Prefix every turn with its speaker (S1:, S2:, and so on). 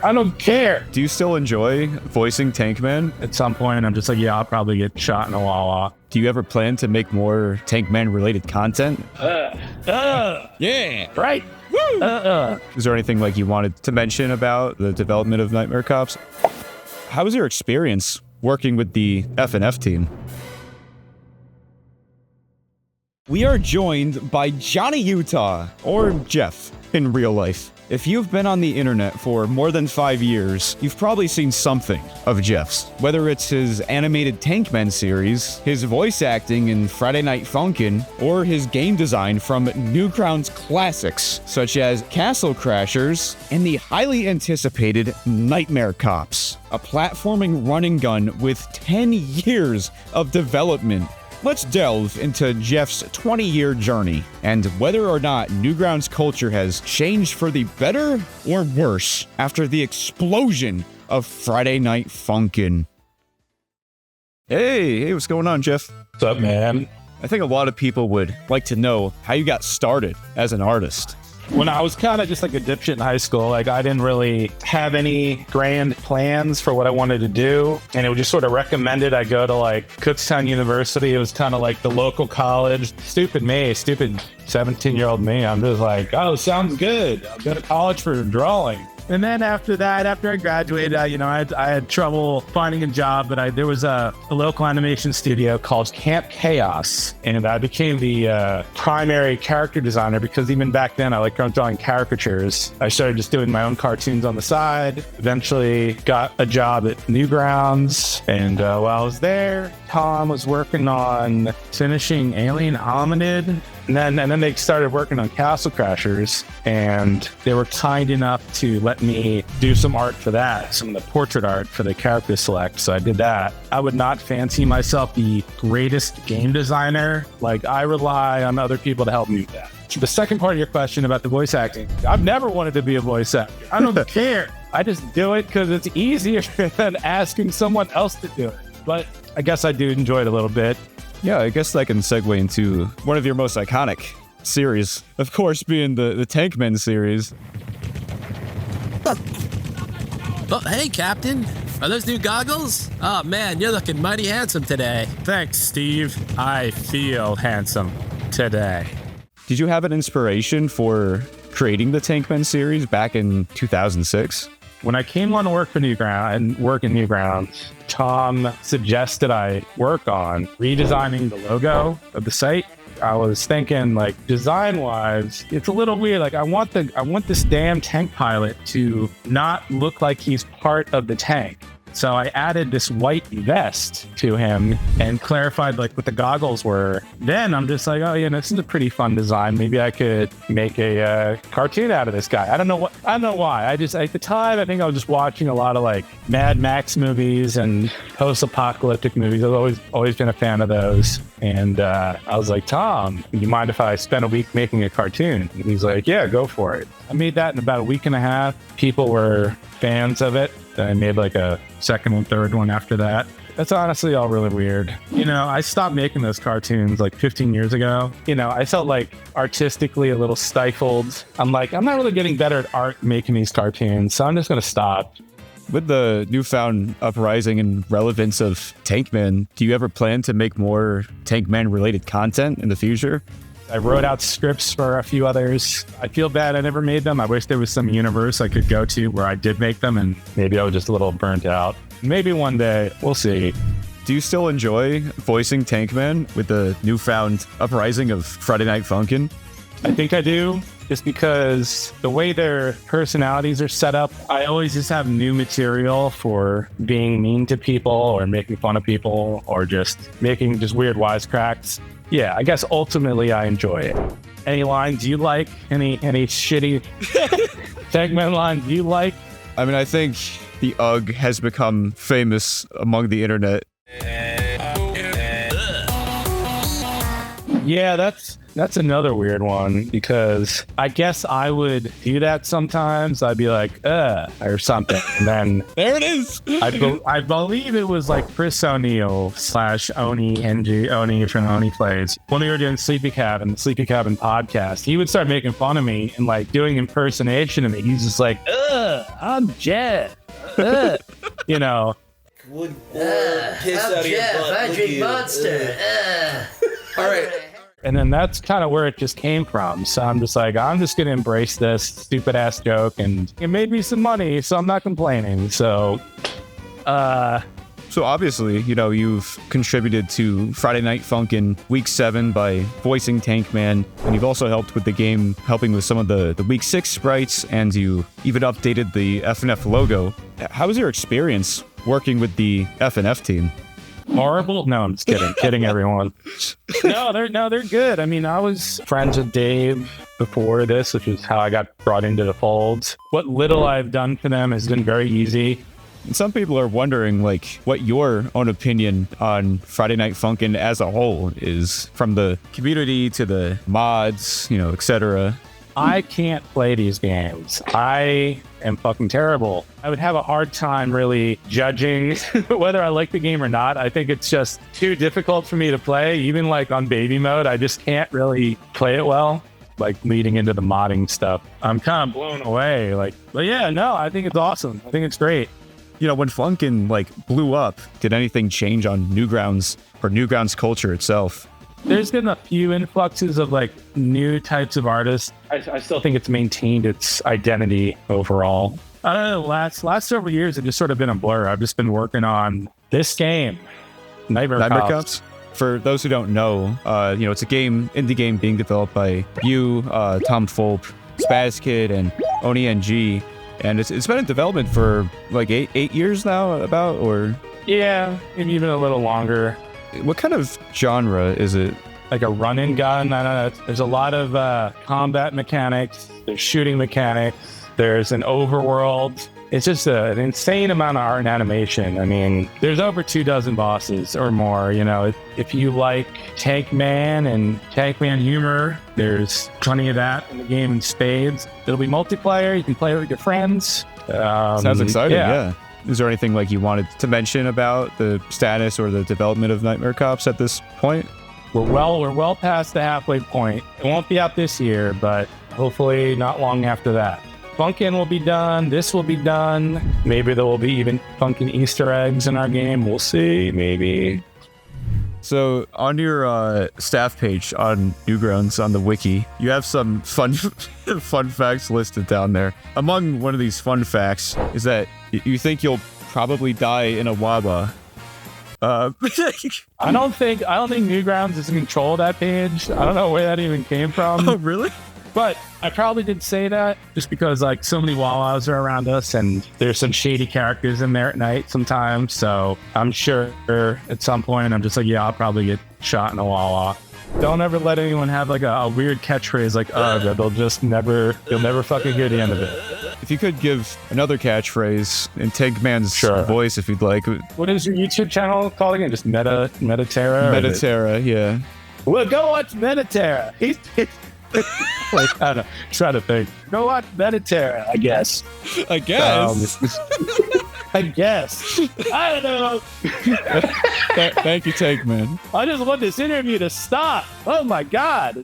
S1: I don't care.
S2: Do you still enjoy voicing TANKMEN?
S1: At some point, I'm just like, yeah, I'll probably get shot in a Wawa.
S2: Do you ever plan to make more TANKMEN related content?
S1: Yeah, right. Woo!
S2: Is there anything like you wanted to mention about the development of Nightmare Cops? How was your experience working with the FNF team? We are joined by JohnnyUtah, or Jeff in real life. If you've been on the internet for more than 5 years, you've probably seen something of Jeff's. Whether it's his animated TANKMEN series, his voice acting in Friday Night Funkin', or his game design from Newgrounds classics such as Castle Crashers and the highly anticipated Nightmare Cops, a platforming run and gun with 10 years of development. Let's delve into Jeff's 20-year journey and whether or not Newgrounds culture has changed for the better or worse after the explosion of Friday Night Funkin'. Hey, what's going on, Jeff?
S1: What's up, man?
S2: I think a lot of people would like to know how you got started as an artist.
S1: When I was kind of just like a dipshit in high school, like I didn't really have any grand plans for what I wanted to do. And it was just sort of recommended I go to like Kutztown University. It was kind of like the local college. Stupid 17-year-old me. I'm just like, oh, sounds good. I'll go to college for drawing. And then after that, after I graduated, I had trouble finding a job, but there was a local animation studio called Camp Chaos, and I became the primary character designer because even back then I liked drawing caricatures. I started just doing my own cartoons on the side. Eventually got a job at Newgrounds, and while I was there, Tom was working on finishing Alien Hominid. And then they started working on Castle Crashers, and they were kind enough to let me do some art for that, some of the portrait art for the character select. So I did that. I would not fancy myself the greatest game designer. Like, I rely on other people to help me with that. The second part of your question about the voice acting, I've never wanted to be a voice actor. I don't care. I just do it because it's easier than asking someone else to do it. But I guess I do enjoy it a little bit.
S2: Yeah, I guess that can segue into one of your most iconic series, of course, being the TANKMEN series.
S3: Oh, hey, Captain. Are those new goggles? Oh, man, you're looking mighty handsome today.
S1: Thanks, Steve. I feel handsome today.
S2: Did you have an inspiration for creating the TANKMEN series back in 2006?
S1: When I came on to work for Newgrounds, Tom suggested I work on redesigning the logo of the site. I was thinking, like, design-wise, it's a little weird. Like, I want this damn tank pilot to not look like he's part of the tank. So I added this white vest to him and clarified like what the goggles were. Then I'm just like, oh yeah, this is a pretty fun design. Maybe I could make a cartoon out of this guy. I don't know why. At the time, I think I was just watching a lot of like Mad Max movies and post-apocalyptic movies. I've always been a fan of those. And I was like, Tom, do you mind if I spend a week making a cartoon? And he's like, yeah, go for it. I made that in about a week and a half. People were fans of it. I made like a second and third one after that. That's honestly all really weird. You know, I stopped making those cartoons like 15 years ago. You know, I felt like artistically a little stifled. I'm like, I'm not really getting better at art making these cartoons, so I'm just going to stop.
S2: With the newfound uprising and relevance of TANKMEN, do you ever plan to make more TANKMEN related content in the future?
S1: I wrote out scripts for a few others. I feel bad I never made them. I wish there was some universe I could go to where I did make them, and maybe I was just a little burnt out. Maybe one day. We'll see.
S2: Do you still enjoy voicing TANKMEN with the newfound uprising of Friday Night Funkin'?
S1: I think I do, just because the way their personalities are set up, I always just have new material for being mean to people or making fun of people or just making just weird wisecracks. Yeah, I guess ultimately I enjoy it. Any lines you like? Any shitty TANKMEN lines you like?
S2: I mean, I think the UGG has become famous among the internet.
S1: Yeah, that's another weird one because I guess I would do that sometimes. I'd be like, or something. And then
S2: There it is.
S1: I believe it was like Chris O'Neill / OneyNG, Oni from OneyPlays. When we were doing Sleepycabin, the Sleepycabin podcast, he would start making fun of me and like doing impersonation of me. He's just like, I'm Jeff. You know.
S4: Would piss out of your butt.
S5: I drink Monster.
S4: All right.
S1: And then that's kind of where it just came from. So I'm just like, I'm just going to embrace this stupid ass joke, and it made me some money, so I'm not complaining. So,
S2: So obviously, you know, you've contributed to Friday Night Funkin' Week 7 by voicing TANKMAN, and you've also helped with the game, helping with some of the Week 6 sprites, and you even updated the FNF logo. How was your experience working with the FNF team?
S1: horrible? No, I'm just kidding. Kidding everyone. No, they're good. I mean, I was friends with Dave before this, which is how I got brought into the fold. What little I've done for them has been very easy.
S2: And some people are wondering, like, what your own opinion on Friday Night Funkin' as a whole is, from the community to the mods, you know, etc.
S1: I can't play these games. I am fucking terrible. I would have a hard time really judging whether I like the game or not. I think it's just too difficult for me to play. Even like on baby mode, I just can't really play it well. Like leading into the modding stuff, I'm kind of blown away. Like, but yeah, no, I think it's awesome. I think it's great.
S2: You know, when Funkin' like blew up, did anything change on Newgrounds or Newgrounds culture itself?
S1: There's been a few influxes of like new types of artists. I still think it's maintained its identity overall. I don't know, last several years have just sort of been a blur. I've just been working on this game, Nightmare Cops.
S2: For those who don't know, you know, it's a indie game being developed by you, Tom Fulp, Spazkid, and OneyNG. And it's been in development for like eight years now, about, or?
S1: Yeah, maybe even a little longer.
S2: What kind of genre is it?
S1: Like a run and gun. I don't know. There's a lot of combat mechanics. There's shooting mechanics. There's an overworld. It's just an insane amount of art and animation. I mean, there's over 24 bosses or more. You know, if you like TANKMAN and TANKMAN humor, there's plenty of that in the game in spades. It'll be multiplayer. You can play with your friends.
S2: Sounds exciting, yeah. Is there anything like you wanted to mention about the status or the development of Nightmare Cops at this point?
S1: We're well past the halfway point. It won't be out this year, but hopefully not long after that. Funkin' will be done. This will be done. Maybe there will be even Funkin' Easter eggs in our game. We'll see. Maybe.
S2: So on your staff page on Newgrounds on the wiki, you have some fun facts listed down there. Among one of these fun facts is that you think you'll probably die in a Wawa.
S1: I don't think Newgrounds is in control of that page. I don't know where that even came from.
S2: Oh, really?
S1: But I probably did say that just because like so many Wawas are around us and there's some shady characters in there at night sometimes. So I'm sure at some point I'm just like, yeah, I'll probably get shot in a Wawa. Don't ever let anyone have like a weird catchphrase like, you'll never fucking hear the end of it.
S2: If you could give another catchphrase in TANKMAN'S voice, if you'd like.
S1: What is your YouTube channel called again? Just Metatera?
S2: Metatera, yeah.
S1: Well, go watch Metatera. Like, I don't know. Try to think. Go watch Metatera, I guess.
S2: I guess.
S1: I guess. I don't know.
S2: Thank you, TANKMAN.
S1: I just want this interview to stop. Oh my God.